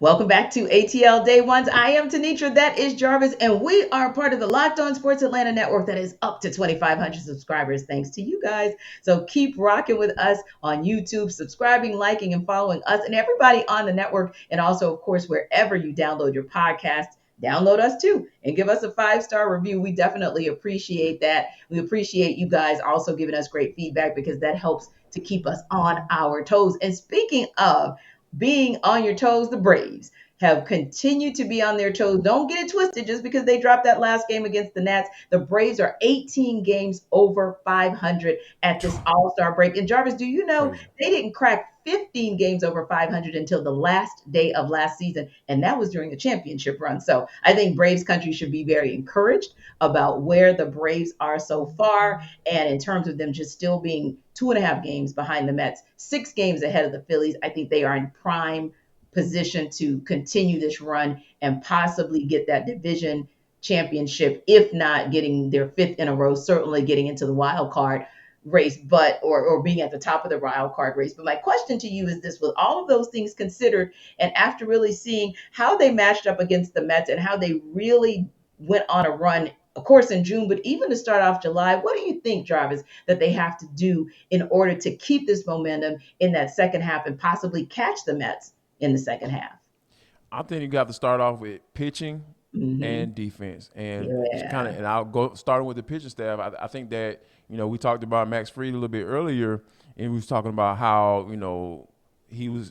Welcome back to ATL Day Ones. I am Tenitra. That is Jarvis, and we are part of the Locked On Sports Atlanta network that is up to 2,500 subscribers. Thanks to you guys. So keep rocking with us on YouTube, subscribing, liking, and following us and everybody on the network. And also, of course, wherever you download your podcast, download us too and give us a 5-star review. We definitely appreciate that. We appreciate you guys also giving us great feedback because that helps to keep us on our toes. And speaking of being on your toes, the Braves have continued to be on their toes. Don't get it twisted just because they dropped that last game against the Nats. The Braves are 18 games over 500 at this All-Star break. And Jarvis, do you know Crazy. they didn't crack 15 games over 500 until the last day of last season, and that was during the championship run. So I think Braves country should be very encouraged about where the Braves are so far, and in terms of them just still being 2.5 games behind the Mets, 6 games ahead of the Phillies. I think they are in prime position to continue this run and possibly get that division championship, if not getting their fifth in a row, certainly getting into the wild card race, but or being at the top of the wild card race. But my question to you is this: with all of those things considered, and after really seeing how they matched up against the Mets and how they really went on a run, of course, in June, but even to start off July, what do you think, Jarvis, that they have to do in order to keep this momentum in that second half and possibly catch the Mets in the second half? I think you got to start off with pitching Hmm. and defense, and kind of. Yeah. And I'll go starting with the pitching staff. I think that we talked about Max Fried a little bit earlier, and we was talking about how he was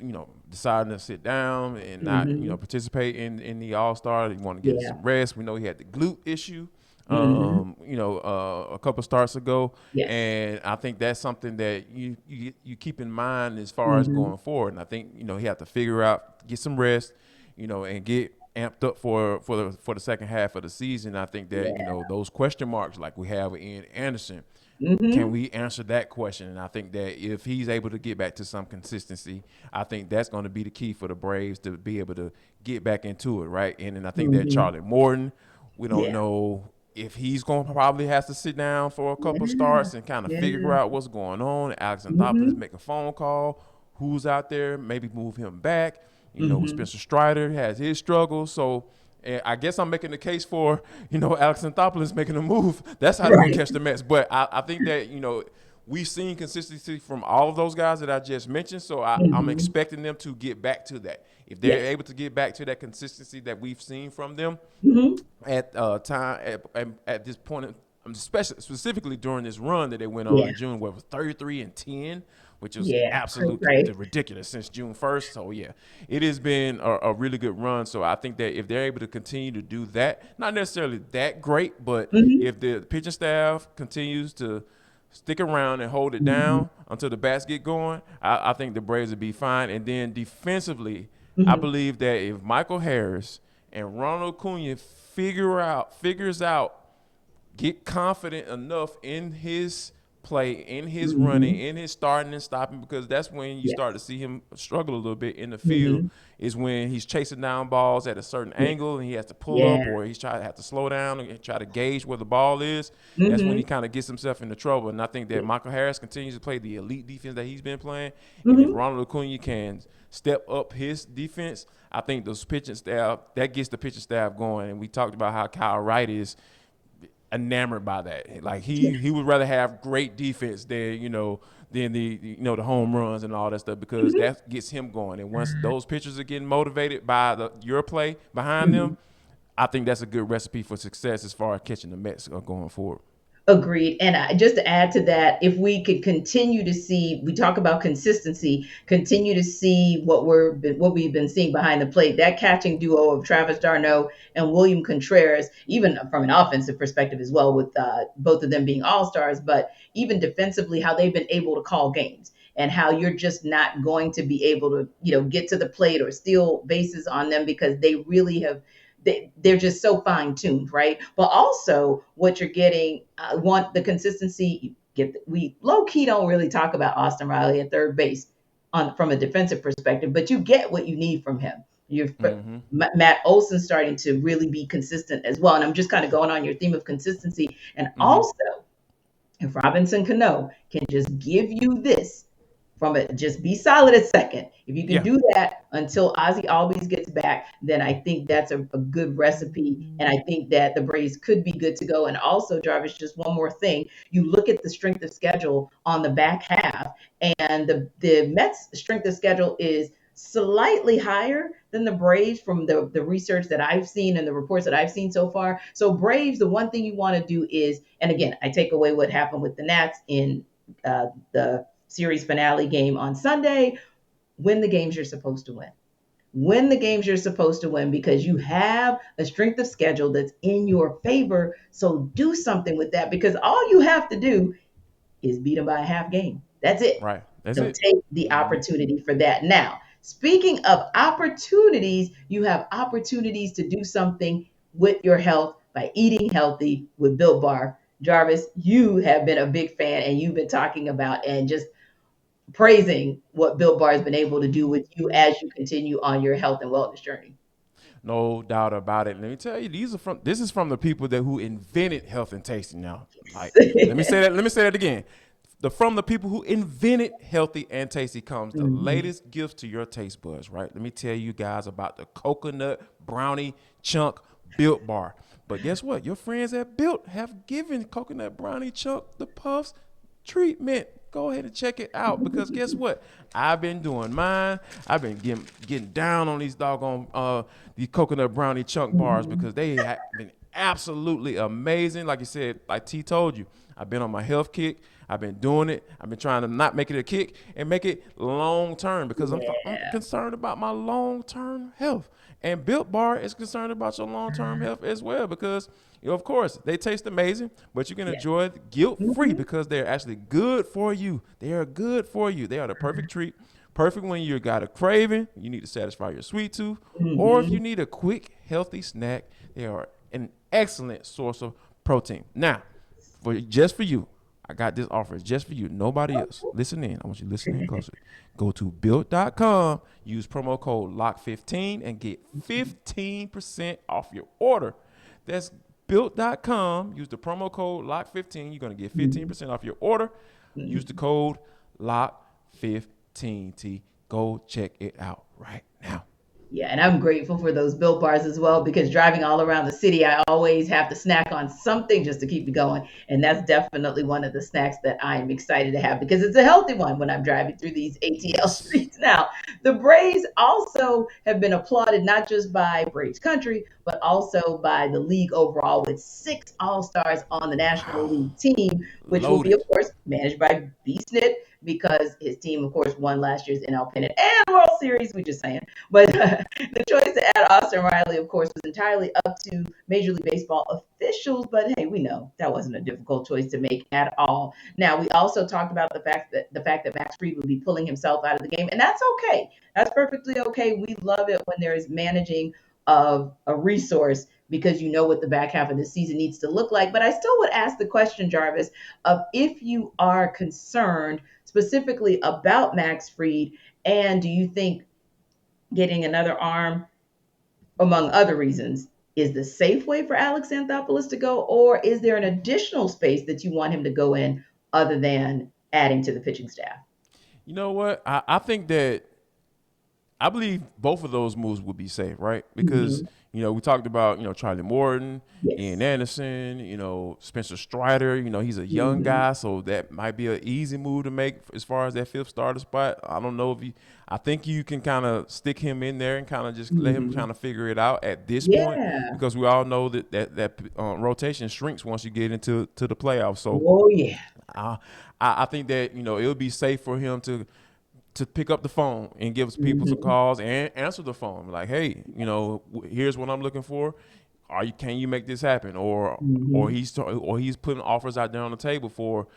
deciding to sit down and not Hmm. participate in the All Star. He wanted to get Yeah. some rest. We know he had the glute issue. Hmm. A couple starts ago, Yes. and I think that's something that you keep in mind as far as Hmm. going forward. And I think he had to figure out, get some rest, and get amped up for the second half of the season. I think that Yeah. those question marks like we have with Ian Anderson, can Hmm. we answer that question? And I think that if he's able to get back to some consistency, I think that's going to be the key for the Braves to be able to get back into it, right? And then I think that Hmm. Charlie Morton, we don't Yeah. know if he's going to probably has to sit down for a couple Yeah. starts and kind of figure Yeah. out what's going on. Alex Anthopoulos Hmm. make a phone call, who's out there, maybe move him back. Hmm. Spencer Strider has his struggles, so and I guess I'm making the case for, Alex Anthopoulos making a move. That's how they're going to Right. catch the Mets. But I think that, we've seen consistency from all of those guys that I just mentioned. So I'm Hmm. expecting them to get back to that. If they're Yes. able to get back to that consistency that we've seen from them Hmm. at at this point, especially specifically during this run that they went on Yeah. in June, where it was 33-10, which was Yeah. absolutely Right. ridiculous since June 1st. So yeah, it has been a really good run. So I think that if they're able to continue to do that, not necessarily that great, but Hmm. if the pitching staff continues to stick around and hold it Hmm. down until the bats get going, I think the Braves will be fine. And then defensively, I Hmm. believe that if Michael Harris and Ronald Acuna figures out, get confident enough in his play, in his running, Hmm. in his starting and stopping, because that's when you start to Yes. see him struggle a little bit in the field. Hmm. Is when he's chasing down balls at a certain Yeah. angle and he has to pull Yeah. up, or he's trying to have to slow down and try to gauge where the ball is. That's when Hmm. he kind of gets himself into trouble. And I think that Yeah. Michael Harris continues to play the elite defense that he's been playing. And if Hmm. Ronald Acuna can step up his defense, I think those pitching staff, that gets the pitching staff going. And we talked about how Kyle Wright is enamored by that. Like Yeah. he would rather have great defense than than the home runs and all that stuff, because Hmm. that gets him going. And once those pitchers are getting motivated by your play behind them, Hmm. I think that's a good recipe for success as far as catching the Mets going forward. Agreed. And just to add to that, if we could continue to see, we talk about consistency, continue to see what we've been seeing behind the plate, that catching duo of Travis d'Arnaud and William Contreras, even from an offensive perspective as well, with both of them being all stars, but even defensively, how they've been able to call games and how you're just not going to be able to, get to the plate or steal bases on them because they really have they're just so fine tuned, right? But also, what you're getting, want the consistency. You get we low key don't really talk about Austin Riley at third base on from a defensive perspective, but you get what you need from him. You're Mm-hmm. Matt Olson starting to really be consistent as well, and I'm just kind of going on your theme of consistency, and Mm-hmm. also if Robinson Cano can just give you this, from it. Just be solid at second. If you can Yeah. do that until Ozzy Albies gets back, then I think that's a good recipe. And I think that the Braves could be good to go. And also, Jarvis, just one more thing. You look at the strength of schedule on the back half, and the Mets' strength of schedule is slightly higher than the Braves from the research that I've seen and the reports that I've seen so far. So Braves, the one thing you want to do is, and again, I take away what happened with the Nats in the series finale game on Sunday. Win the games you're supposed to win. Win the games you're supposed to win because you have a strength of schedule that's in your favor. So do something with that because all you have to do is beat them by a half game. That's it. Right. That's So it. take the Mm-hmm. opportunity for that. Now, speaking of opportunities, you have opportunities to do something with your health by eating healthy with Built Bar. Jarvis, you have been a big fan and you've been talking about and just praising what Built Bar has been able to do with you as you continue on your health and wellness journey. No doubt about it. Let me tell you, this is from the people that who invented health and tasting now. Like, let me say that again. From the people who invented healthy and tasty comes the Mhm. latest gifts to your taste buds, right? Let me tell you guys about the coconut brownie chunk Built Bar. But guess what? Your friends at Built have given coconut brownie chunk the puffs treatment. Go ahead and check it out because guess what? I've been doing mine. I've been getting down on these doggone these coconut brownie chunk bars Mhm. because they have been absolutely amazing. Like you said, like T told you, I've been on my health kick. I've been doing it. I've been trying to not make it a kick and make it long term because I'm Yeah. concerned about my long term health. And Built Bar is concerned about your long term health as well because, of course, they taste amazing, but you can Yeah. enjoy it guilt free Mhm. because they're actually good for you. They are good for you. They are the perfect treat. Perfect when you got a craving, you need to satisfy your sweet tooth, or if you Mhm. need a quick, healthy snack, they are an excellent source of protein. Now, for you, I got this offer just for you. Nobody else. Listen in. I want you to listen in closer. Go to built.com, use promo code LOCK15 and get 15% off your order. That's built.com. Use the promo code LOCK15. You're going to get Mhm. 15% off your order. Use the Mhm. code LOCK15. T. Go check it out right now. Yeah, and I'm grateful for those Built Bars as well because driving all around the city, I always have to snack on something just to keep me going. And that's definitely one of the snacks that I'm excited to have because it's a healthy one when I'm driving through these ATL Yes. streets. Now, the Braves also have been applauded not just by Braves Country, but also by the league overall with 6 All-Stars on the National Wow. League team, which will be, of Loaded. course, managed by BSNIT because his team, of course, won last year's NL Pennant and World Series. We just saying. But the choice to add Austin Riley, of course, was entirely up to Major League Baseball officials. But hey, we know that wasn't a difficult choice to make at all. Now, we also talked about the fact that Max Fried would be pulling himself out of the game, and that's okay. That's perfectly okay. We love it when there is managing of a resource because you know what the back half of the season needs to look like. But I still would ask the question, Jarvis, of if you are concerned specifically about Max Fried, and do you think getting another arm, among other reasons, is the safe way for Alex Anthopoulos to go, or is there an additional space that you want him to go in other than adding to the pitching staff? You know what? I think that I believe both of those moves would be safe, right? Because Mm-hmm. we talked about Charlie Morton, Ian Yes. Anderson, Spencer Strider. He's a young Mm-hmm. guy, so that might be an easy move to make as far as that fifth starter spot. I don't know if you. I think you can kind of stick him in there and kind of just let him Mm-hmm. kind of figure it out at this point Yeah. because we all know that rotation shrinks once you get into the playoffs. So Oh, yeah. I I think that it would be safe for him to pick up the phone and give people some Mm-hmm. calls and answer the phone. Like, hey, here's what I'm looking for. Can you make this happen? Or Mm-hmm. he's putting offers out there on the table for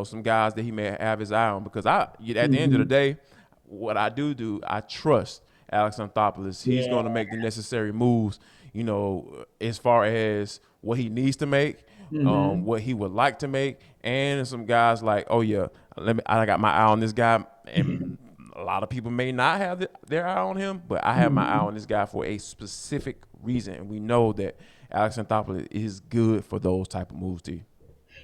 some guys that he may have his eye on. Because at the end of the Mm-hmm. day, what I trust Alex Anthopoulos. He's Yeah. going to make the necessary moves. As far as what he needs to make, Mm-hmm. what he would like to make, and some guys like, oh yeah, I got my eye on this guy, and a lot of people may not have their eye on him, but I have my eye Mm-hmm. on this guy for a specific reason, and we know that Alex Anthopoulos is good for those type of moves too.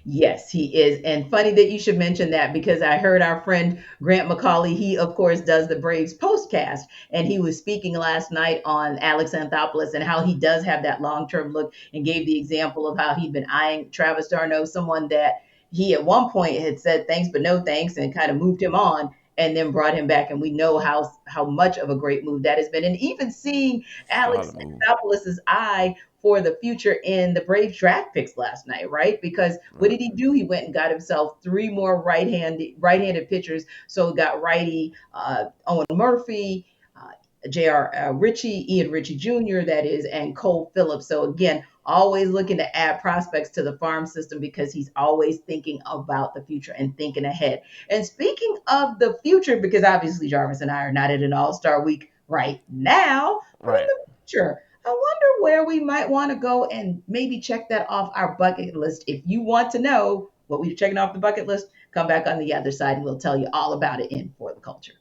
Yes, he is. And funny that you should mention that because I heard our friend Grant McCauley, he, of course, does the Braves postcast. And he was speaking last night on Alex Anthopoulos and how he does have that long term look and gave the example of how he'd been eyeing Travis d'Arnaud, someone that he at one point had said thanks, but no thanks, and kind of moved him on. And then brought him back, and we know how much of a great move that has been. And even seeing Alex Solid move. Anthopoulos' eye for the future in the Braves draft picks last night, right? Because what Right. did he do? He went and got himself three more right-handed pitchers. So got righty Owen Murphy, J.R. Ian Ritchie Jr. That is, and Cole Phillips. So again, always looking to add prospects to the farm system because he's always thinking about the future and thinking ahead. And speaking of the future, because obviously Jarvis and I are not at an All-Star week right now, but in Right. the future, I wonder where we might want to go and maybe check that off our bucket list. If you want to know what we're checking off the bucket list, come back on the other side and we'll tell you all about it in For the Culture.